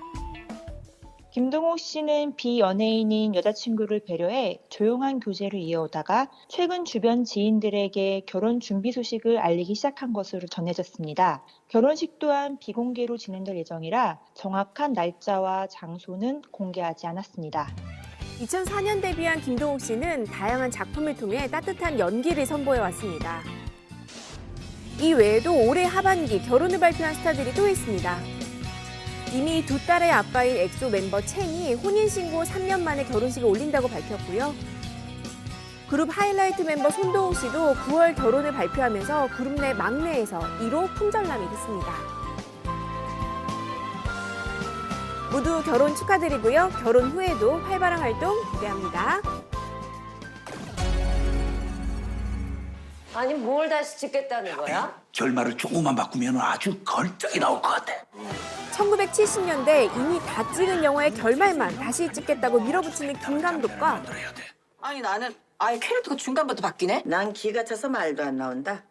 김동욱 씨는 비연예인인 여자친구를 배려해 조용한 교제를 이어오다가 최근 주변 지인들에게 결혼 준비 소식을 알리기 시작한 것으로 전해졌습니다. 결혼식 또한 비공개로 진행될 예정이라 정확한 날짜와 장소는 공개하지 않았습니다. 2004년 데뷔한 김동욱 씨는 다양한 작품을 통해 따뜻한 연기를 선보여왔습니다. 이 외에도 올해 하반기 결혼을 발표한 스타들이 또 있습니다. 이미 두 딸의 아빠인 엑소 멤버 첸이 혼인신고 3년 만에 결혼식을 올린다고 밝혔고요. 그룹 하이라이트 멤버 손도웅 씨도 9월 결혼을 발표하면서 그룹 내 막내에서 1호 품절남이 됐습니다. 모두 결혼 축하드리고요. 결혼 후에도 활발한 활동 기대합니다. 아니 뭘 다시 짓겠다는 거야? 결말을 조금만 바꾸면 아주 걸작이 나올 것 같아. 1970년대 이미 다 찍은 영화의 결말만 다시 찍겠다고 밀어붙이는 김 감독과 아니 나는 아예 캐릭터가 중간부터 바뀌네? 난 기가 차서 말도 안 나온다.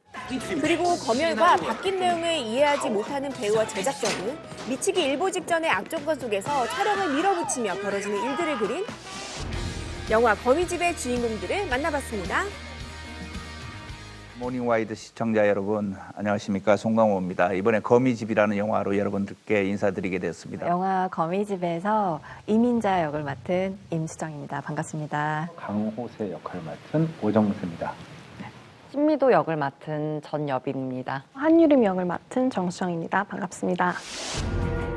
그리고 검열과 바뀐 내용을 이해하지 못하는 배우와 제작자는 미치기 일보 직전의 악조건 속에서 촬영을 밀어붙이며 벌어지는 일들을 그린 영화 거미집의 주인공들을 만나봤습니다. 모닝와이드 시청자 여러분, 안녕하십니까. 송강호입니다. 이번에 거미집이라는 영화로 여러분들께 인사드리게 됐습니다. 영화 거미집에서 이민자 역을 맡은 임수정입니다. 반갑습니다. 강호세 역할 맡은 오정수입니다. 신미도 역을 맡은 전여빈입니다. 한유림 역을 맡은 정수정입니다. 반갑습니다.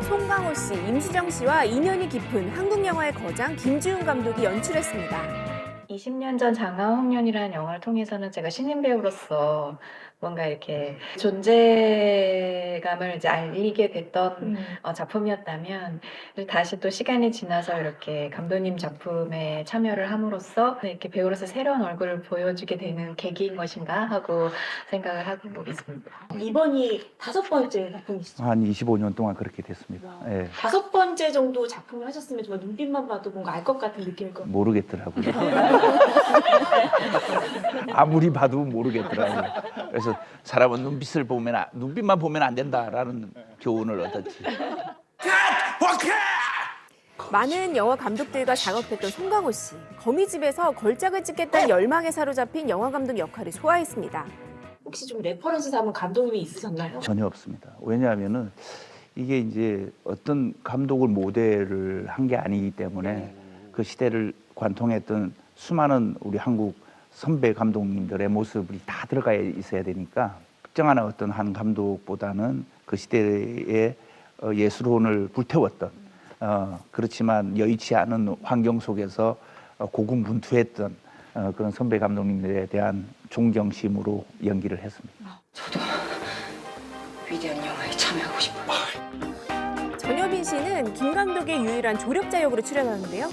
송강호 씨, 임수정 씨와 인연이 깊은 한국 영화의 거장 김지훈 감독이 연출했습니다. 20년 전 장하홍련이라는 영화를 통해서는 제가 신인 배우로서 뭔가 이렇게 존재감을 이제 알리게 됐던 작품이었다면 다시 또 시간이 지나서 이렇게 감독님 작품에 참여를 함으로써 이렇게 배우로서 새로운 얼굴을 보여주게 되는 계기인 것인가 하고 생각을 하고 있습니다. 이번이 5번째 작품이시죠? 한 25년 동안 그렇게 됐습니다. 예. 5번째 정도 작품을 하셨으면 정말 눈빛만 봐도 뭔가 알 것 같은 느낌일 겁니다. 모르겠더라고요. 아무리 봐도 모르겠더라고요. 그래서 사람은 눈빛만 보면 안 된다라는 교훈을 얻었지. 많은 영화 감독들과 작업했던 송강호 씨. 거미집에서 걸작을 찍겠다는 열망에 사로잡힌 영화 감독 역할을 소화했습니다. 혹시 좀 레퍼런스 삼은 감독님이 있으셨나요? 전혀 없습니다. 왜냐하면은 이게 이제 어떤 감독을 모델을 한 게 아니기 때문에 그 시대를 관통했던 수많은 우리 한국 선배 감독님들의 모습이 다 들어가 있어야 되니까 특정한 어떤 한 감독보다는 그 시대의 예술혼을 불태웠던 그렇지만 여의치 않은 환경 속에서 고군분투했던 그런 선배 감독님들에 대한 존경심으로 연기를 했습니다. 저도 위대한 영화에 참여하고 싶어요. 전여빈 씨는 김 감독의 유일한 조력자 역으로 출연하는데요.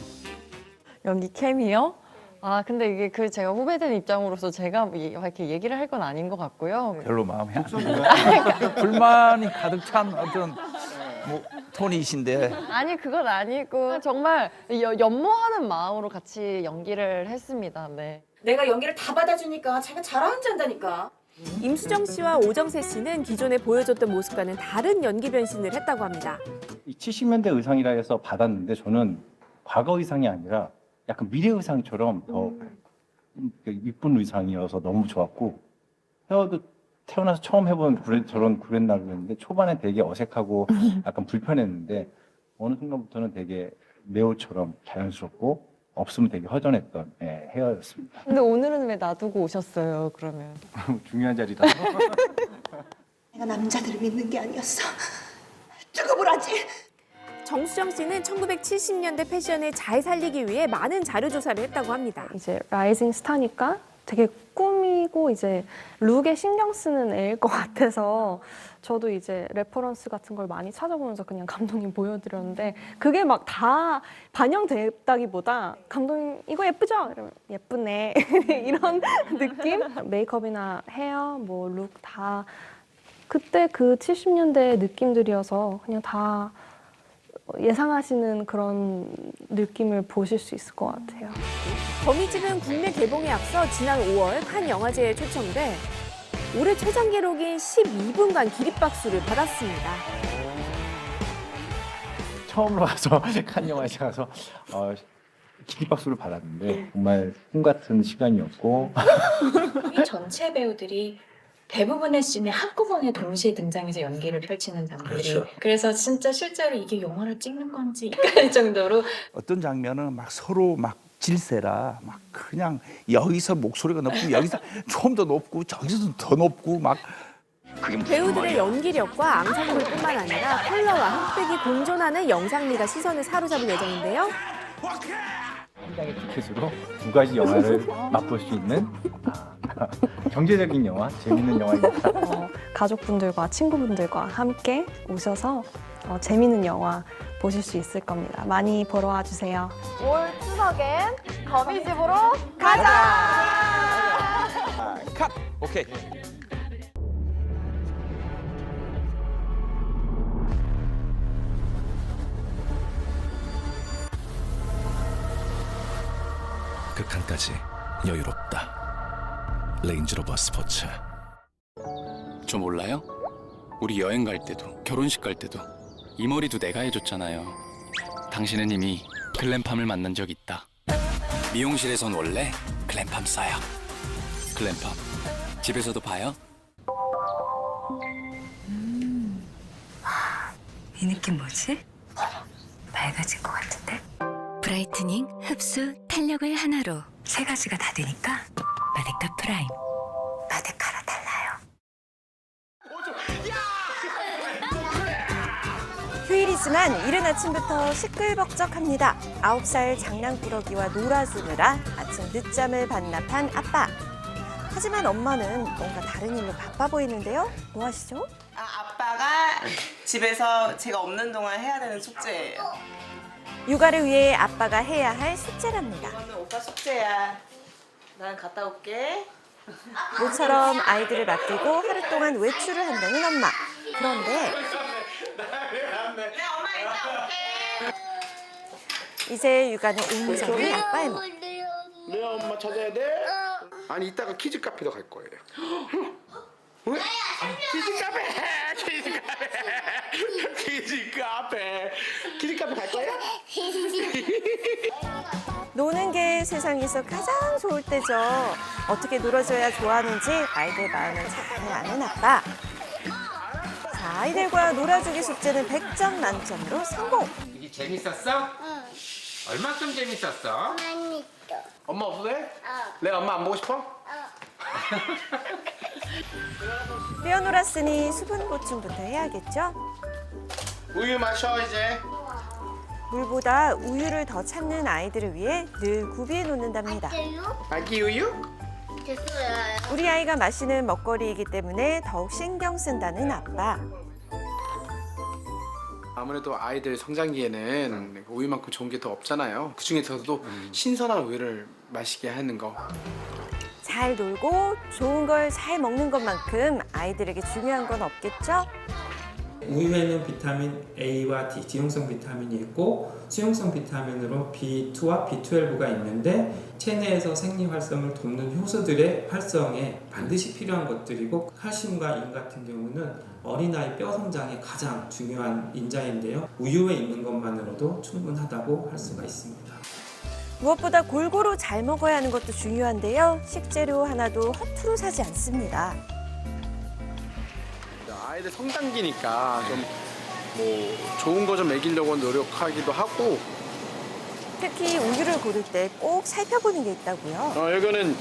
연기 캠이요? 근데 이게 제가 후배된 입장으로서 제가 이렇게 얘기를 할 건 아닌 것 같고요. 별로 마음에 안 들어요. 불만이 가득 찬 어떤 톤이신데. 아니 그건 아니고 정말 연모하는 마음으로 같이 연기를 했습니다. 네. 내가 연기를 다 받아주니까 자기가 잘하는지 한다니까. 임수정 씨와 오정세 씨는 기존에 보여줬던 모습과는 다른 연기 변신을 했다고 합니다. 70년대 의상이라 해서 받았는데 저는 과거 의상이 아니라 약간 미래 의상처럼 더 이쁜 의상이어서 너무 좋았고 헤어도 태어나서 처음 해본 저런 구렛나루 했는데 초반에 되게 어색하고 약간 불편했는데 어느 순간부터는 되게 네오처럼 자연스럽고 없으면 되게 허전했던 헤어였습니다. 근데 오늘은 왜 놔두고 오셨어요, 그러면? 중요한 자리다. 내가 남자들을 믿는 게 아니었어. 두고 보라지. 정수정 씨는 1970년대 패션을 잘 살리기 위해 많은 자료 조사를 했다고 합니다. 이제 라이징 스타니까 되게 꾸미고 이제 룩에 신경 쓰는 애일 것 같아서 저도 이제 레퍼런스 같은 걸 많이 찾아보면서 그냥 감독님 보여드렸는데 그게 막 다 반영됐다기보다 감독님 이거 예쁘죠? 이러면 예쁘네 이런 느낌? 메이크업이나 헤어, 뭐 룩 다 그때 그 70년대 느낌들이어서 그냥 다 예상하시는 그런 느낌을 보실 수 있을 것 같아요. 거미집은 국내 개봉에 앞서 지난 5월 칸 영화제에 초청돼 올해 최장 기록인 12분간 기립박수를 받았습니다. 처음으로 와서 칸 영화제 가서 기립박수를 받았는데 정말 꿈 같은 시간이었고 이 전체 배우들이 대부분의 씬에 한꺼번에 동시에 등장해서 연기를 펼치는 장면들이 그렇죠. 그래서 진짜 실제로 이게 영화를 찍는 건지 헷갈릴 정도로 어떤 장면은 막 서로 막 질세라 막 그냥 여기서 목소리가 높고 여기서 좀 더 높고 저기서 더 높고 막 배우들의 연기력과 앙상블뿐만 아니라 컬러와 흑백이 공존하는 영상미가 시선을 사로잡을 예정인데요. 한 장의 티켓으로 두 가지 영화를 맛볼 수 있는 경제적인 영화, 재밌는 영화입니다. 가족분들과 친구분들과 함께 오셔서 재밌는 영화 보실 수 있을 겁니다. 많이 보러 와주세요. 올 추석엔 거미집으로 가자! 컷! 오케이. 극한까지 여유롭다. 레인지로버 스포츠. 저 몰라요? 우리 여행 갈 때도 결혼식 갈 때도 이 머리도 내가 해줬잖아요. 당신은 이미 글램팜을 만난 적 있다. 미용실에선 원래 글램팜 써요. 글램팜 집에서도 봐요. 이 느낌 뭐지? 맑아진 것 같은데? 브라이트닝, 흡수, 탄력을 하나로 세 가지가 다 되니까 마데카 프라임. 마데카라 달라요. 휴일이 하지만 이른 아침부터 시끌벅적합니다. 9살 장난꾸러기와 놀아주느라 아침 늦잠을 반납한 아빠. 하지만 엄마는 뭔가 다른 일로 바빠 보이는데요. 뭐 하시죠? 아빠가 집에서 제가 없는 동안 해야 되는 숙제예요. 육아를 위해 아빠가 해야 할 숙제랍니다. 이거는 오빠 숙제야. 난 갔다 올게. 모처럼 아이들을 맡기고 하루 동안 외출을 한다는 엄마. 그런데 이제 육아는 온전히 아빠의 몫. 내 엄마 찾아야 돼? 아니 이따가 키즈 카페도 갈 거예요. 왜? 키즈 카페 갈 거야? 노는 게 세상에서 가장 좋을 때죠. 어떻게 놀아줘야 좋아하는지 아이들 마음을 잘 아는 아빠. 자, 아이들과 놀아주기 숙제는 100점 만점으로 성공. 이게 재밌었어? 응. 얼마큼 재밌었어? 많이 또. 엄마 없어도 돼? 내가 엄마 안 보고 싶어? 뛰어놀았으니 수분 보충부터 해야겠죠? 우유 마셔 이제. 물보다 우유를 더 찾는 아이들을 위해 늘 구비해 놓는답니다. 아기 우유? 됐어요. 우리 아이가 마시는 먹거리이기 때문에 더욱 신경 쓴다는 아빠. 아무래도 아이들 성장기에는 우유만큼 좋은 게 더 없잖아요. 그 중에서도 신선한 우유를 마시게 하는 거. 잘 놀고 좋은 걸 잘 먹는 것만큼 아이들에게 중요한 건 없겠죠? 우유에는 비타민 A와 D, D용성 비타민이 있고 수용성 비타민으로 B2와 B12가 있는데 체내에서 생리 활성을 돕는 효소들의 활성에 반드시 필요한 것들이고 칼슘과 인 같은 경우는 어린아이 뼈 성장에 가장 중요한 인자인데요. 우유에 있는 것만으로도 충분하다고 할 수가 있습니다. 무엇보다 골고루 잘 먹어야 하는 것도 중요한데요. 식재료 하나도 허투루 사지 않습니다. 아이들 성장기니까 좀 뭐 좋은 거 좀 먹이려고 노력하기도 하고. 특히 우유를 고를 때 꼭 살펴보는 게 있다고요. 여기는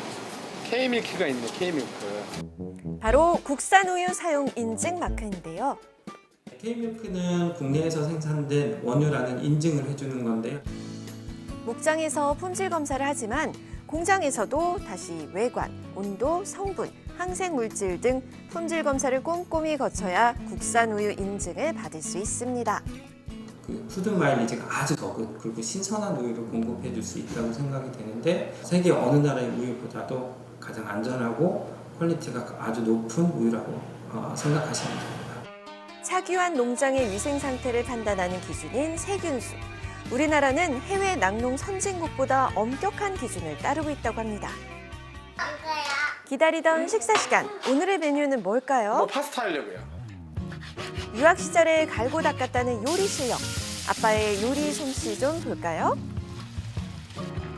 K밀크가 있네. K밀크. 바로 국산 우유 사용 인증 마크인데요. K밀크는 국내에서 생산된 원유라는 인증을 해주는 건데요. 목장에서 품질 검사를 하지만 공장에서도 다시 외관, 온도, 성분, 항생 물질 등 품질 검사를 꼼꼼히 거쳐야 국산 우유 인증을 받을 수 있습니다. 그 푸드 마일리지가 아주 적은 그리고 신선한 우유를 공급해 줄 수 있다고 생각이 되는데 세계 어느 나라의 우유보다도 가장 안전하고 퀄리티가 아주 높은 우유라고 생각하시면 됩니다. 착유한 농장의 위생 상태를 판단하는 기준인 세균수. 우리나라는 해외 낙농 선진국보다 엄격한 기준을 따르고 있다고 합니다. 기다리던 식사 시간. 오늘의 메뉴는 뭘까요? 파스타 하려고요. 유학 시절에 갈고 닦았다는 요리 실력. 아빠의 요리 솜씨 좀 볼까요?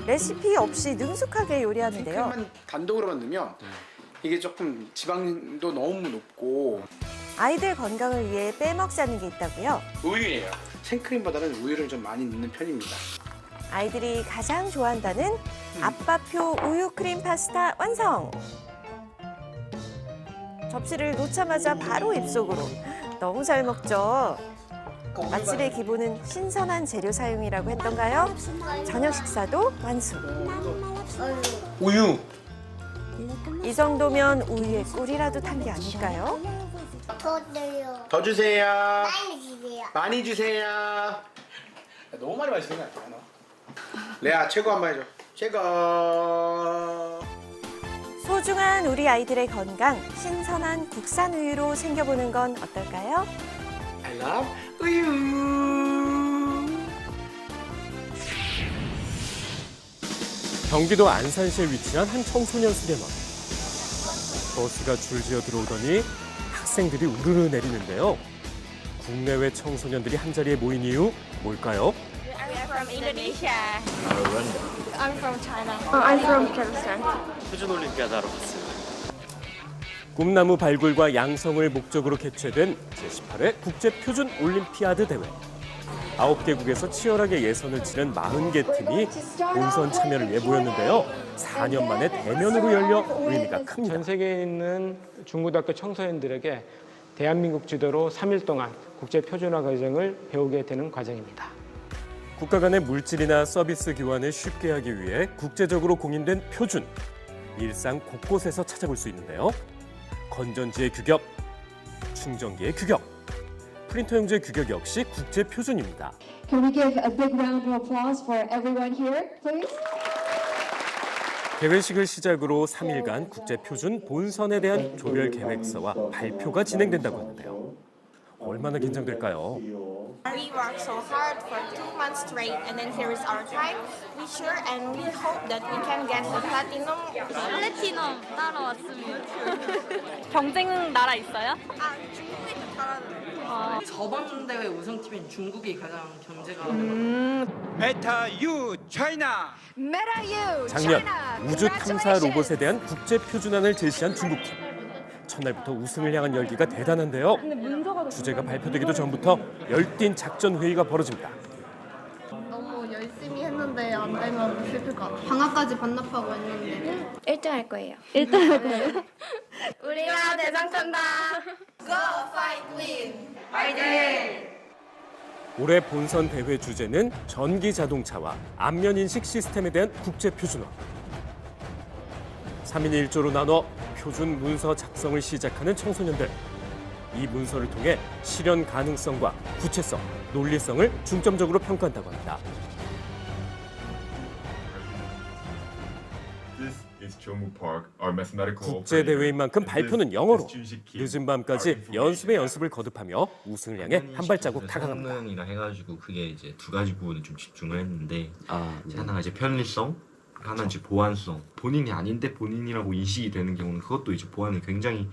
레시피 없이 능숙하게 요리하는데요. 생크림만 단독으로만 넣으면 이게 조금 지방도 너무 높고. 아이들 건강을 위해 빼먹자는 게 있다고요. 우유예요. 생크림보다는 우유를 좀 많이 넣는 편입니다. 아이들이 가장 좋아한다는 아빠표 우유 크림 파스타 완성! 접시를 놓자마자 바로 입속으로. 너무 잘 먹죠? 맛집의 기본은 신선한 재료 사용이라고 했던가요? 저녁 식사도 완수. 우유. 이 정도면 우유에 꿀이라도 탄 게 아닐까요? 더 드려. 더 주세요. 많이 주세요. 많이 주세요. 너무 많이 마시는 거 아니야, 너? 레아 최고 한 번 해줘. 최고. 소중한 우리 아이들의 건강, 신선한 국산 우유로 챙겨보는 건 어떨까요? I love 우유. 경기도 안산시에 위치한 한 청소년 수련원. 버스가 줄지어 들어오더니 학생들이 우르르 내리는데요. 국내외 청소년들이 한자리에 모인 이유 뭘까요? I'm from Indonesia. I'm from China. I'm from Kazakhstan. 표준 올림피아드 하러 갔어요. 꿈나무 발굴과 양성을 목적으로 개최된 제18회 국제 표준 올림피아드 대회. 9개국에서 치열하게 예선을 치른 40개 팀이 본선 참여를 위해 모였는데요. 4년 만에 대면으로 열려 의미가 큽니다. 전 세계에 있는 중고등학교 청소년들에게 대한민국 지도로 3일 동안 국제 표준화 과정을 배우게 되는 과정입니다. 국가 간의 물질이나 서비스 교환을 쉽게 하기 위해 국제적으로 공인된 표준. 일상 곳곳에서 찾아볼 수 있는데요. 건전지의 규격, 충전기의 규격, 프린터 용지의 규격 역시 국제 표준입니다. Can we give a big round of applause for everyone here, please? 개회식을 시작으로 3일간 국제 표준 본선에 대한 조별 계획서와 발표가 진행된다고 하는데요. 얼마나 긴장될까요? We worked so hard for 2 months straight, and then here is our time. We sure and we hope that we can get the platinum. 플래티넘 따라왔습니다. 경쟁 나라 있어요? 아, 중국이 더 잘하는. 저번 대회 우승팀인 중국이 가장 견제가 메타유 차이나. 작년 우주 탐사 로봇에 대한 국제 표준안을 제시한 중국팀. 첫날부터 우승을 향한 열기가 대단한데요. 주제가 발표되기도 전부터 열띤 작전 회의가 벌어집니다. 너무 열심히 했는데 안 되면 슬플 것 같아요. 방학까지 반납하고 했는데 1등 할 거예요. 1등 할 거예요? 우리가 대상 탄다. Go fight win. 파이팅! 올해 본선 대회 주제는 전기 자동차와 안면 인식 시스템에 대한 국제 표준화. 3인 1조로 나눠 표준 문서 작성을 시작하는 청소년들. 이 문서를 통해 실현 가능성과 구체성, 논리성을 중점적으로 평가한다고 합니다. 국제 대회인 만큼 발표는 영어로. 늦은 밤까지 연습에 연습을 거듭하며 우승을 향해 한 발자국 다가갑니다. 성능이라 해가지고 그게 이제 두 가지 부분을 좀 집중을 했는데 하나가 이제 편리성, 하나는 이제 보안성. 본인이 아닌데 본인이라고 인식이 되는 경우는 그것도 이제 보안이 굉장히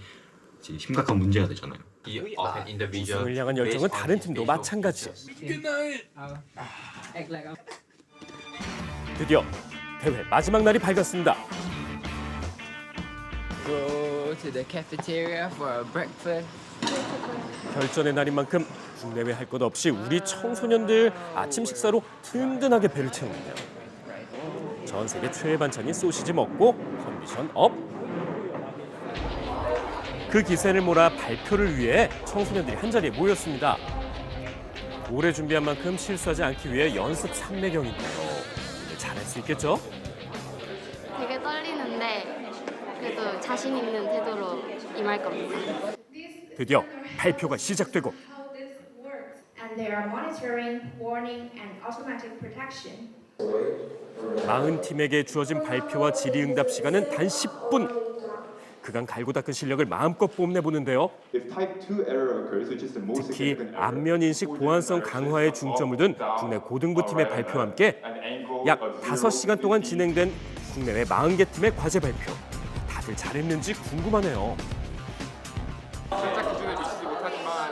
이제 심각한 문제가 되잖아요. 우승을 향한 열정은 다른 팀도 마찬가지. 드디어 대회 마지막 날이 밝았습니다. Go to the cafeteria for a breakfast. 결전의 날인 만큼 국내외 할 것 없이 우리 청소년들 아침 식사로 든든하게 배를 채우는데요. 전 세계 최애 반찬인 소시지 먹고 컨디션 업. 그 기세를 몰아 발표를 위해 청소년들이 한자리에 모였습니다. 오래 준비한 만큼 실수하지 않기 위해 연습 삼매경인데요. 잘할 수 있겠죠? 되게 떨리는데 그래도 자신 있는 태도로 임할 겁니다. 드디어 발표가 시작되고 And they are monitoring, warning, and automatic protection. 40팀에게 주어진 발표와 질의응답 시간은 단 10분. 그간 갈고 닦은 실력을 마음껏 뽐내보는데요. 특히 안면인식 보안성 강화에 중점을 둔 국내 고등부팀의 발표와 함께 약 5시간 동안 진행된 국내외 40개 팀의 과제 발표. 다들 잘했는지 궁금하네요. 살짝 기준에 미치지 못하지만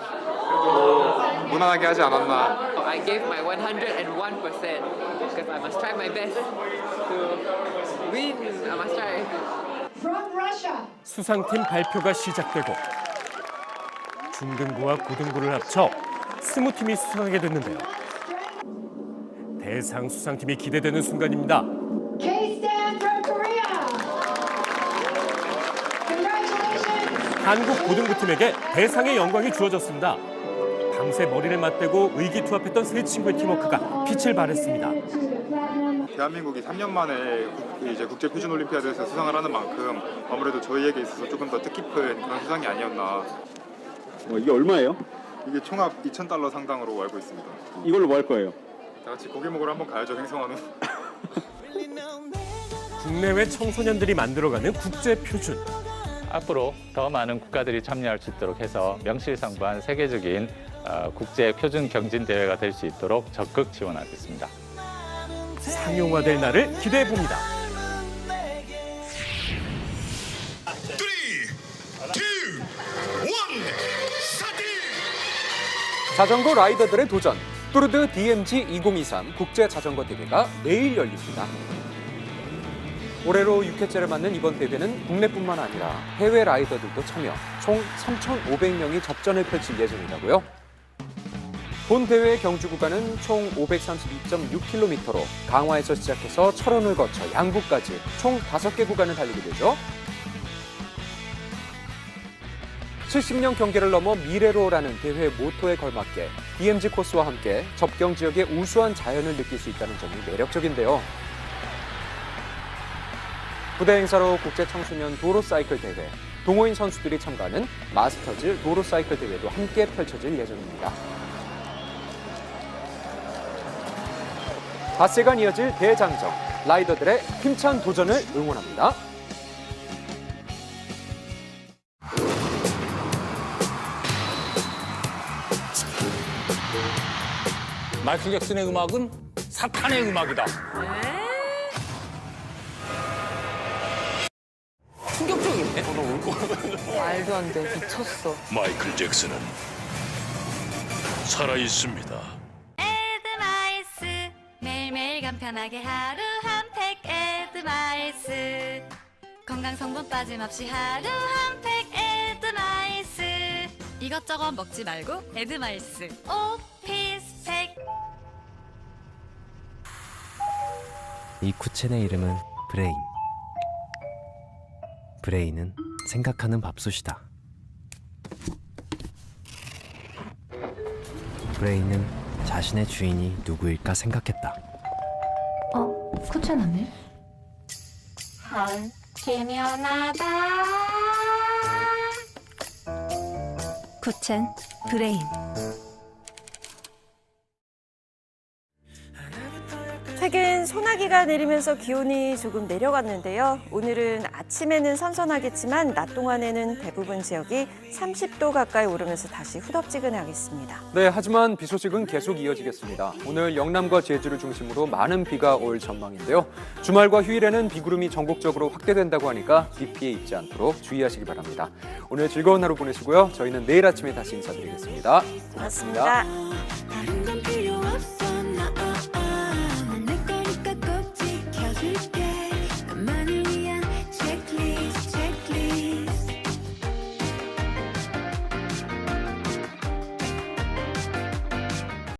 그래도 무난하게 하지 않았나. I gave my 101% because I must try my best to win. I must try. From Russia. 수상팀 발표가 시작되고 중등부와 고등부를 합쳐 20팀이 수상하게 됐는데요. 대상 수상팀이 기대되는 순간입니다. K-Stand from Korea. Congratulations. 한국 고등부팀에게 대상의 영광이 주어졌습니다. 밤새 머리를 맞대고 의기투합했던 세 친구의 팀워크가 빛을 발했습니다. 대한민국이 3년 만에 이제 국제 표준 올림피아드에서 수상을 하는 만큼 아무래도 저희에게 있어서 조금 더 뜻깊은 그런 수상이 아니었나. 이게 얼마예요? 이게 총합 $2,000 상당으로 알고 있습니다. 이걸로 뭐 할 거예요? 다 같이 고기 먹으러 한번 가야죠, 횡성한 후. 국내외 청소년들이 만들어가는 국제 표준. 앞으로 더 많은 국가들이 참여할 수 있도록 해서 명실상부한 세계적인 국제 표준 경진 대회가 될 수 있도록 적극 지원하겠습니다. 상용화될 날을 기대해 봅니다. 자전거 라이더들의 도전, 뚜르드 DMG 2023 국제 자전거 대회가 내일 열립니다. 올해로 6회째를 맞는 이번 대회는 국내뿐만 아니라 해외 라이더들도 참여, 총 3,500명이 접전을 펼칠 예정이라고요. 본 대회의 경주 구간은 총 532.6km로 강화에서 시작해서 철원을 거쳐 양구까지 총 5개 구간을 달리게 되죠. 70년 경계를 넘어 미래로라는 대회 모토에 걸맞게 DMZ 코스와 함께 접경 지역의 우수한 자연을 느낄 수 있다는 점이 매력적인데요. 부대 행사로 국제 청소년 도로 사이클 대회, 동호인 선수들이 참가하는 마스터즈 도로 사이클 대회도 함께 펼쳐질 예정입니다. 닷새간 이어질 대장정, 라이더들의 힘찬 도전을 응원합니다. 마이클 잭슨의 음악은 사탄의 음악이다. 충격적이네. 말도 안 돼. 미쳤어. 마이클 잭슨은 살아있습니다. 에드마이스 매일매일 간편하게 하루 한 팩 에드마이스 건강 성분 빠짐없이 하루 한 팩 에드마이스 이것저것 먹지 말고 에드마이스 오피스팩. 이 쿠첸의 이름은 브레인. 브레인은 생각하는 밥솥이다. 브레인은 자신의 주인이 누구일까 생각했다. 쿠첸 안네? 기면하다. 쿠첸 브레인. 최근 소나기가 내리면서 기온이 조금 내려갔는데요. 오늘은 아침에는 선선하겠지만 낮 동안에는 대부분 지역이 30도 가까이 오르면서 다시 후덥지근하겠습니다. 네, 하지만 비 소식은 계속 이어지겠습니다. 오늘 영남과 제주를 중심으로 많은 비가 올 전망인데요. 주말과 휴일에는 비구름이 전국적으로 확대된다고 하니까 비 피해 입지 않도록 주의하시기 바랍니다. 오늘 즐거운 하루 보내시고요. 저희는 내일 아침에 다시 인사드리겠습니다. 고맙습니다. 다른 건 필요 없어 나